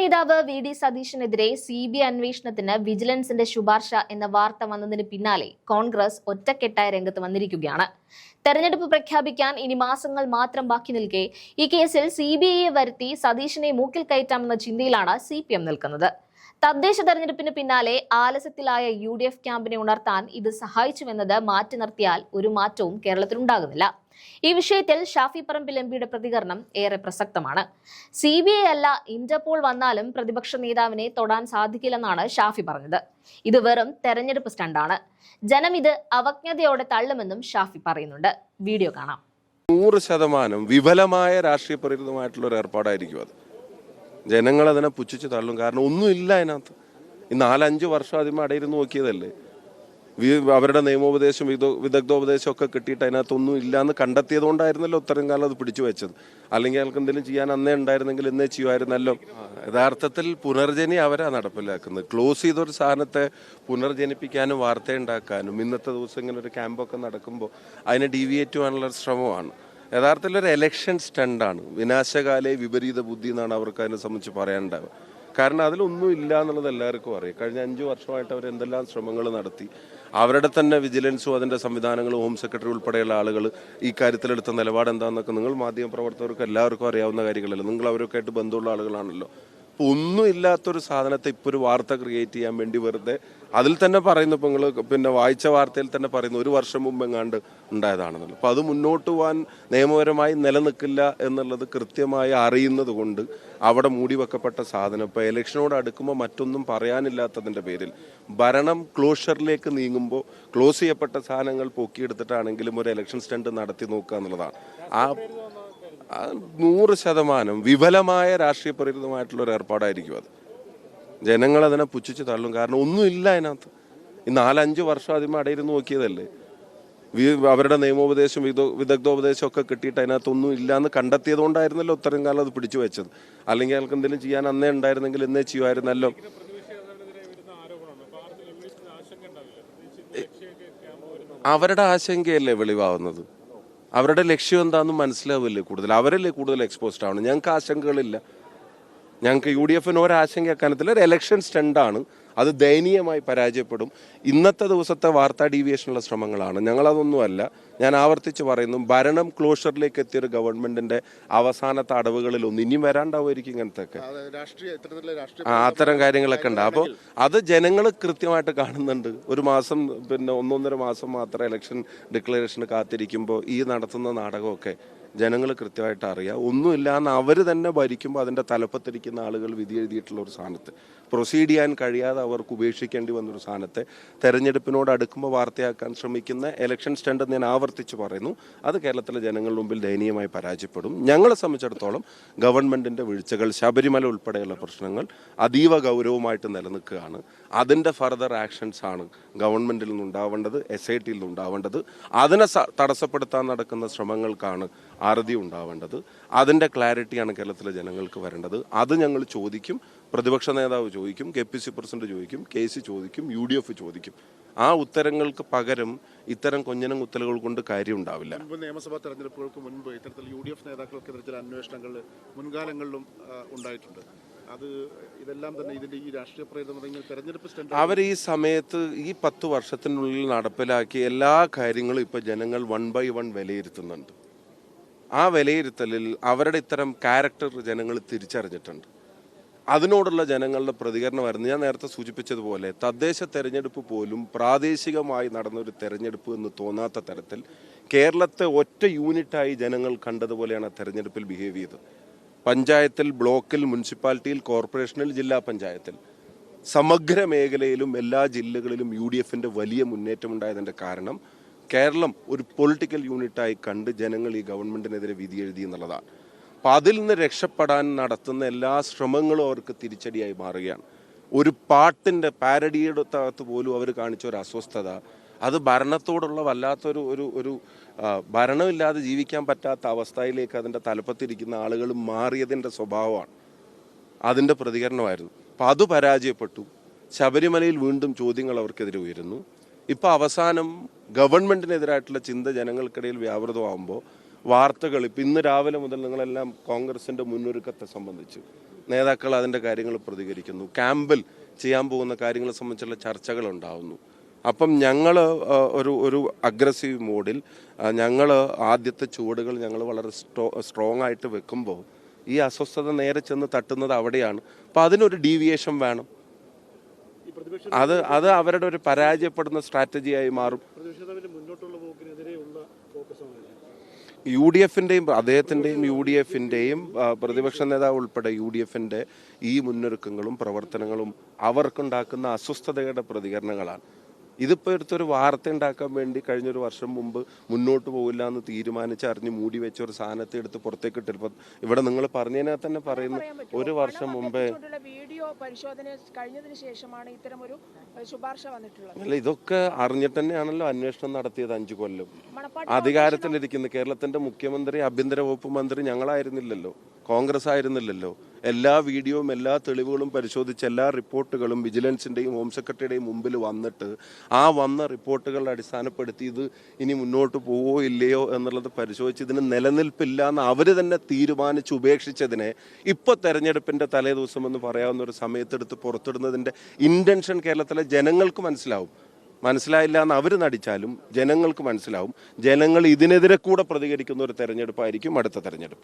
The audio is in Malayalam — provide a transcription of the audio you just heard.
നേതാവ് വി.ഡി. സതീശനെതിരെ സിബിഐ അന്വേഷണത്തിന് വിജിലൻസിന്റെ ശുപാർശ എന്ന വാർത്ത വന്നതിന് പിന്നാലെ കോൺഗ്രസ് ഒറ്റക്കെട്ടായ രംഗത്ത് വന്നിരിക്കുകയാണ്. തെരഞ്ഞെടുപ്പ് പ്രഖ്യാപിക്കാൻ ഇനി മാസങ്ങൾ മാത്രം ബാക്കി നിൽക്കെ ഈ കേസിൽ സിബിഐയെ വരുത്തി സതീശനെ മൂക്കിൽ കയറ്റാമെന്ന ചിന്തയിലാണ് CPM നിൽക്കുന്നത്. തദ്ദേശ തെരഞ്ഞെടുപ്പിന് പിന്നാലെ ആലസ്യത്തിലായ UDF ക്യാമ്പിനെ ഉണർത്താൻ ഇത് സഹായിച്ചുവെന്നത് മാറ്റി നിർത്തിയാൽ ഒരു മാറ്റവും കേരളത്തിലുണ്ടാകുന്നില്ല. ഈ വിഷയത്തിൽ ഷാഫി പറമ്പിൽ MPയുടെ പ്രതികരണം ഏറെ പ്രസക്തമാണ്. CBI അല്ല ഇന്റർപോൾ വന്നാലും പ്രതിപക്ഷ നേതാവിനെ തൊടാൻ സാധിക്കില്ലെന്നാണ് ഷാഫി പറഞ്ഞത്. ഇത് വെറും തെരഞ്ഞെടുപ്പ് സ്റ്റണ്ടാണ്. ജനം ഇത് അവജ്ഞതയോടെ തള്ളുമെന്നും ഷാഫി പറയുന്നുണ്ട്. വീഡിയോ കാണാം. 100% വിഫലമായ രാഷ്ട്രീയ പ്രേരിതമായിട്ടുള്ള ഒരു ഏർപ്പാടായിരിക്കും അത്. ജനങ്ങൾ അതിനെ പുച്ഛിച്ച് തള്ളും. കാരണം ഒന്നുമില്ല അതിനകത്ത്. ഈ 4-5 വർഷം ആദ്യമേ അടയിരുന്നു നോക്കിയതല്ലേ. അവരുടെ നിയമോപദേശം വിദഗ്ധോപദേശം ഒക്കെ കിട്ടിയിട്ട് അതിനകത്തൊന്നും ഇല്ലയെന്ന് കണ്ടെത്തിയത് കൊണ്ടായിരുന്നല്ലോ ഇത്രയും കാലം അത് പിടിച്ചു വെച്ചത്. അല്ലെങ്കിൽ അയാൾക്ക് എന്തെങ്കിലും ചെയ്യാൻ അന്നേ ഉണ്ടായിരുന്നെങ്കിൽ ഇന്നേ ചെയ്യുമായിരുന്നല്ലോ. യഥാർത്ഥത്തിൽ പുനർജനി അവരാ നടപ്പിലാക്കുന്നത്. ക്ലോസ് ചെയ്തൊരു സാധനത്തെ പുനർജനിപ്പിക്കാനും വാർത്തയുണ്ടാക്കാനും ഇന്നത്തെ ദിവസം ഇങ്ങനെ ഒരു ക്യാമ്പൊക്കെ നടക്കുമ്പോൾ അതിനെ ഡീവിയേറ്റ് ചെയ്യാനുള്ള ശ്രമമാണ്. യഥാർത്ഥത്തിൽ ഒരു എലക്ഷൻ സ്റ്റണ്ടാണ്. വിനാശകാലേ വിപരീത ബുദ്ധി എന്നാണ് അവർക്ക് അതിനെ സംബന്ധിച്ച് പറയാനുണ്ടാവുക. കാരണം അതിലൊന്നും ഇല്ല എന്നുള്ളത് എല്ലാവർക്കും അറിയാം. കഴിഞ്ഞ 5 വർഷമായിട്ട് അവർ എന്തെല്ലാം ശ്രമങ്ങൾ നടത്തി. അവരുടെ തന്നെ വിജിലൻസും അതിൻ്റെ സംവിധാനങ്ങളും ഹോം സെക്രട്ടറി ഉൾപ്പെടെയുള്ള ആളുകൾ ഈ കാര്യത്തിലെടുത്ത നിലപാട് എന്താണെന്നൊക്കെ നിങ്ങൾ മാധ്യമപ്രവർത്തകർക്ക് എല്ലാവർക്കും അറിയാവുന്ന കാര്യങ്ങളല്ല. നിങ്ങൾ അവരൊക്കെ ആയിട്ട് ബന്ധമുള്ള ആളുകളാണല്ലോ. അപ്പോൾ ഒന്നും ഇല്ലാത്തൊരു സാധനത്തെ ഇപ്പോൾ ഒരു വാർത്ത ക്രിയേറ്റ് ചെയ്യാൻ വേണ്ടി വെറുതെ അതിൽ തന്നെ പറയുന്നു. ഇപ്പോൾ നിങ്ങൾ പിന്നെ വായിച്ച വാർത്തയിൽ തന്നെ പറയുന്നു 1 വർഷം മുമ്പ് എങ്ങാണ്ട് ഉണ്ടായതാണെന്നുള്ളത്. അപ്പോൾ അത് മുന്നോട്ട് പോകാൻ നിയമപരമായി നിലനിൽക്കില്ല എന്നുള്ളത് കൃത്യമായി അറിയുന്നത് കൊണ്ട് അവിടെ മൂടി വെക്കപ്പെട്ട സാധനം ഇപ്പോൾ ഇലക്ഷനോട് അടുക്കുമ്പോൾ മറ്റൊന്നും പറയാനില്ലാത്തതിൻ്റെ പേരിൽ ഭരണം ക്ലോഷറിലേക്ക് നീങ്ങുമ്പോൾ ക്ലോസ് ചെയ്യപ്പെട്ട സാധനങ്ങൾ പൊക്കിയെടുത്തിട്ടാണെങ്കിലും ഒരു ഇലക്ഷൻ സ്റ്റണ്ട് നടത്തി നോക്കുക എന്നുള്ളതാണ്. 100% വിഫലമായ രാഷ്ട്രീയ പ്രേരിതമായിട്ടുള്ള ഒരു ഏർപ്പാടായിരിക്കും അത്. ജനങ്ങൾ അതിനെ പുച്ഛിച്ച് തള്ളും. കാരണം ഒന്നുമില്ല അതിനകത്ത്. ഈ 4-5 വർഷം ആദ്യമേ അടയിരുന്നു നോക്കിയതല്ലേ. അവരുടെ നിയമോപദേശം വിദഗ്ധോപദേശം ഒക്കെ കിട്ടിയിട്ട് അതിനകത്തൊന്നും ഇല്ലയെന്ന് കണ്ടെത്തിയത് കൊണ്ടായിരുന്നല്ലോ ഇത്രയും കാലം അത് പിടിച്ചു വെച്ചത്. അല്ലെങ്കിൽ അയാൾക്ക് എന്തെങ്കിലും ചെയ്യാൻ അന്നേ ഉണ്ടായിരുന്നെങ്കിൽ ഇന്നേ ചെയ്യുമായിരുന്നല്ലോ. അവരുടെ ആശങ്കയല്ലേ വെളിവാകുന്നത്. അവരുടെ ലക്ഷ്യം എന്താണെന്ന് മനസ്സിലാവില്ലേ കൂടുതൽ. അവരല്ലേ കൂടുതൽ എക്സ്പോസ്ഡ് ആണ്. ഞങ്ങൾക്ക് ആശങ്കകളില്ല. ഞങ്ങൾക്ക് UDFന് ഒരാശങ്ക അക്കാര്യത്തിൽ ഒരു എലക്ഷൻ സ്റ്റണ്ടാണ്. അത് ദയനീയമായി പരാജയപ്പെടും. ഇന്നത്തെ ദിവസത്തെ വാർത്താ ഡീവിയേഷനുള്ള ശ്രമങ്ങളാണ്. ഞങ്ങളതൊന്നുമല്ല. ഞാൻ ആവർത്തിച്ച് പറയുന്നു, ഭരണം ക്ലോഷറിലേക്ക് എത്തിയൊരു ഗവൺമെന്റിന്റെ അവസാനത്തെ അടവുകളിലൊന്നും ഇനിയും വരാണ്ടാവുമായിരിക്കും ഇങ്ങനത്തെയൊക്കെ അത്തരം കാര്യങ്ങളൊക്കെ ഉണ്ട്. അപ്പോൾ അത് ജനങ്ങൾ കൃത്യമായിട്ട് കാണുന്നുണ്ട്. ഒരു മാസം പിന്നെ 1-1.5 മാസം മാത്രം ഇലക്ഷൻ ഡിക്ലറേഷന് കാത്തിരിക്കുമ്പോൾ ഈ നടത്തുന്ന നാടകമൊക്കെ ജനങ്ങൾ കൃത്യമായിട്ട് അറിയാം. ഒന്നുമില്ല എന്ന് അവർ തന്നെ ഭരിക്കുമ്പോൾ അതിൻ്റെ തലപ്പത്തിരിക്കുന്ന ആളുകൾ വിധി എഴുതിയിട്ടുള്ള ഒരു സ്ഥാനത്ത് പ്രൊസീഡ് ചെയ്യാൻ കഴിയാതെ അവർക്ക് ഉപേക്ഷിക്കേണ്ടി വന്നൊരു സ്ഥാനത്തെ തെരഞ്ഞെടുപ്പിനോട് അടുക്കുമ്പോൾ വാർത്തയാക്കാൻ ശ്രമിക്കുന്ന ഇലക്ഷൻ സ്റ്റണ്ട് ഞാൻ ആവർത്തിച്ച് പറയുന്നു. അത് കേരളത്തിലെ ജനങ്ങളുടെ മുമ്പിൽ ദയനീയമായി പരാജയപ്പെടും. ഞങ്ങളെ സംബന്ധിച്ചിടത്തോളം ഗവൺമെൻറ്റിൻ്റെ വീഴ്ചകൾ, ശബരിമല ഉൾപ്പെടെയുള്ള പ്രശ്നങ്ങൾ അതീവ ഗൗരവമായിട്ട് നിലനിൽക്കുകയാണ്. അതിൻ്റെ ഫർദർ ആക്ഷൻസ് ആണ് ഗവൺമെൻറ്റിൽ നിന്നുണ്ടാവേണ്ടത്, SITയിൽ നിന്നുണ്ടാവേണ്ടത്. അതിനെ തടസ്സപ്പെടുത്താൻ നടക്കുന്ന ശ്രമങ്ങൾക്കാണ് അറുതി ഉണ്ടാവേണ്ടത്. അതിൻ്റെ ക്ലാരിറ്റിയാണ് കേരളത്തിലെ ജനങ്ങൾക്ക് വരേണ്ടത്. അത് ഞങ്ങൾ ചോദിക്കും. പ്രതിപക്ഷ നേതാവ് ചോദിക്കും, KPC പ്രസിഡന്റ് ചോദിക്കും, KC ചോദിക്കും, UDF ചോദിക്കും. ആ ഉത്തരങ്ങൾക്ക് പകരം ഇത്തരം കൊഞ്ഞനം കുത്തലുകൾ കൊണ്ട് കാര്യം ഉണ്ടാവില്ല. നിയമസഭാ തെരഞ്ഞെടുപ്പുകൾക്ക് മുൻപ് ഇത്തരത്തിൽ UDF നേതാക്കൾക്കെതിരെ ചില അന്വേഷണങ്ങൾ മുൻകാലങ്ങളിലും ഉണ്ടായിട്ടുണ്ട്. അത് ഇതെല്ലാം തന്നെ ഇതിന്റെ ഈ രാഷ്ട്രീയ പ്രേരിതമായ തെരഞ്ഞെടുപ്പ് അവർ ഈ സമയത്ത് ഈ 10 വർഷത്തിനുള്ളിൽ നടപ്പിലാക്കിയ എല്ലാ കാര്യങ്ങളും ഇപ്പോൾ ജനങ്ങൾ 1 by 1 വിലയിരുത്തുന്നുണ്ട്. ആ വിലയിരുത്തലിൽ അവരുടെ ഇത്തരം ക്യാരക്ടർ ജനങ്ങൾ തിരിച്ചറിഞ്ഞിട്ടുണ്ട്. അതിനോടുള്ള ജനങ്ങളുടെ പ്രതികരണമായിരുന്നു ഞാൻ നേരത്തെ സൂചിപ്പിച്ചതുപോലെ. തദ്ദേശ തെരഞ്ഞെടുപ്പ് പോലും പ്രാദേശികമായി നടന്നൊരു തെരഞ്ഞെടുപ്പ് എന്ന് തോന്നാത്ത തരത്തിൽ കേരളത്തെ ഒറ്റ യൂണിറ്റായി ജനങ്ങൾ കണ്ടതുപോലെയാണ് തെരഞ്ഞെടുപ്പിൽ ബിഹേവ് ചെയ്തത്. പഞ്ചായത്തിൽ, ബ്ലോക്കിൽ, മുനിസിപ്പാലിറ്റിയിൽ, കോർപ്പറേഷനിൽ, ജില്ലാ പഞ്ചായത്തിൽ സമഗ്ര മേഖലയിലും എല്ലാ ജില്ലകളിലും UDFന്റെ വലിയ മുന്നേറ്റമുണ്ടായതിൻ്റെ കാരണം കേരളം ഒരു പൊളിറ്റിക്കൽ യൂണിറ്റായി കണ്ട് ജനങ്ങൾ ഈ ഗവൺമെൻറ്റിനെതിരെ വിധി എഴുതി എന്നുള്ളതാണ്. അപ്പം അതിൽ നിന്ന് രക്ഷപ്പെടാൻ നടത്തുന്ന എല്ലാ ശ്രമങ്ങളും അവർക്ക് തിരിച്ചടിയായി മാറുകയാണ്. ഒരു പാട്ടിൻ്റെ പാരഡിയുടെ അകത്ത് പോലും അവർ കാണിച്ച ഒരു അസ്വസ്ഥത, അത് ഭരണത്തോടുള്ള വല്ലാത്തൊരു ഒരു ഒരു ഭരണമില്ലാതെ ജീവിക്കാൻ പറ്റാത്ത അവസ്ഥയിലേക്ക് അതിൻ്റെ തലപ്പത്തിരിക്കുന്ന ആളുകൾ മാറിയതിൻ്റെ സ്വഭാവമാണ്. അതിൻ്റെ പ്രതികരണമായിരുന്നു. അപ്പം അത് പരാജയപ്പെട്ടു. ശബരിമലയിൽ വീണ്ടും ചോദ്യങ്ങൾ അവർക്കെതിരെ ഉയരുന്നു. ഇപ്പോൾ അവസാനം ഗവൺമെൻറ്റിനെതിരായിട്ടുള്ള ചിന്ത ജനങ്ങൾക്കിടയിൽ വ്യാപൃതമാകുമ്പോൾ വാർത്തകൾ ഇപ്പം ഇന്ന് രാവിലെ മുതൽ നിങ്ങളെല്ലാം കോൺഗ്രസിൻ്റെ മുന്നൊരുക്കത്തെ സംബന്ധിച്ച് നേതാക്കൾ അതിൻ്റെ കാര്യങ്ങൾ പ്രതികരിക്കുന്നു, ക്യാമ്പിൽ ചെയ്യാൻ പോകുന്ന കാര്യങ്ങളെ സംബന്ധിച്ചുള്ള ചർച്ചകൾ ഉണ്ടാവുന്നു. അപ്പം ഞങ്ങൾ ഒരു അഗ്രസീവ് മോഡിൽ ഞങ്ങൾ ആദ്യത്തെ ചുവടുകൾ ഞങ്ങൾ വളരെ സ്ട്രോങ് ആയിട്ട് വെക്കുമ്പോൾ ഈ അസ്വസ്ഥത നേരെ ചെന്ന് തട്ടുന്നത് അവിടെയാണ്. അപ്പം അതിനൊരു ഡീവിയേഷൻ വേണം. അത് അവരുടെ ഒരു പരാജയപ്പെടുന്ന സ്ട്രാറ്റജിയായി മാറും. UDF-ൻ്റെയും അദ്ദേഹത്തിൻ്റെയും UDF-ൻ്റെയും പ്രതിപക്ഷ നേതാവ് ഉൾപ്പെടെ UDF-ൻ്റെ ഈ മുന്നൊരുക്കങ്ങളും പ്രവർത്തനങ്ങളും അവർക്കുണ്ടാക്കുന്ന അസ്വസ്ഥതയുടെ പ്രതികരണങ്ങളാണ്. ഇതിപ്പോൾ എടുത്തൊരു വാർത്ത ഉണ്ടാക്കാൻ വേണ്ടി കഴിഞ്ഞൊരു വർഷം മുമ്പ് മുന്നോട്ട് പോകില്ല എന്ന് തീരുമാനിച്ച് അറിഞ്ഞ് മൂടി വെച്ച ഒരു സാധനത്തെ എടുത്ത് പുറത്തേക്ക് ഇട്ടിപ്പോൾ ഇവിടെ നിങ്ങൾ പറഞ്ഞതിനകത്ത് തന്നെ പറയുന്നു ഒരു വർഷം മുമ്പേ വീഡിയോ പരിശോധന കഴിഞ്ഞതിന് ശേഷമാണ് ഇത്തരം ഒരു ശുപാർശ വന്നിട്ടുള്ളത്. അല്ല, ഇതൊക്കെ അറിഞ്ഞിട്ട് തന്നെയാണല്ലോ അന്വേഷണം നടത്തിയത്. 5 കൊല്ലം അധികാരത്തിലിരിക്കുന്ന കേരളത്തിന്റെ മുഖ്യമന്ത്രി, ആഭ്യന്തര വകുപ്പ് മന്ത്രി ഞങ്ങളായിരുന്നില്ലല്ലോ, കോൺഗ്രസ് ആയിരുന്നില്ലല്ലോ. എല്ലാ വീഡിയോയും എല്ലാ തെളിവുകളും പരിശോധിച്ച് എല്ലാ റിപ്പോർട്ടുകളും വിജിലൻസിൻ്റെയും ഹോം സെക്രട്ടറിയുടെയും മുമ്പിൽ വന്നിട്ട് ആ വന്ന റിപ്പോർട്ടുകളുടെ അടിസ്ഥാനപ്പെടുത്തി ഇത് ഇനി മുന്നോട്ട് പോവോ ഇല്ലയോ എന്നുള്ളത് പരിശോധിച്ച് ഇതിന് നിലനിൽപ്പില്ല എന്ന് അവർ തന്നെ തീരുമാനിച്ച് ഉപേക്ഷിച്ചതിനെ ഇപ്പോൾ തെരഞ്ഞെടുപ്പിൻ്റെ തലേ ദിവസം എന്ന് പറയാവുന്ന ഒരു സമയത്തെടുത്ത് പുറത്തിടുന്നതിൻ്റെ ഇൻറ്റൻഷൻ കേരളത്തിലെ ജനങ്ങൾക്ക് മനസ്സിലാവും. മനസ്സിലായില്ല എന്ന് അവർ നടിച്ചാലും ജനങ്ങൾക്ക് മനസ്സിലാവും. ജനങ്ങൾ ഇതിനെതിരെ കൂടെ പ്രതികരിക്കുന്ന ഒരു തെരഞ്ഞെടുപ്പായിരിക്കും അടുത്ത തെരഞ്ഞെടുപ്പ്.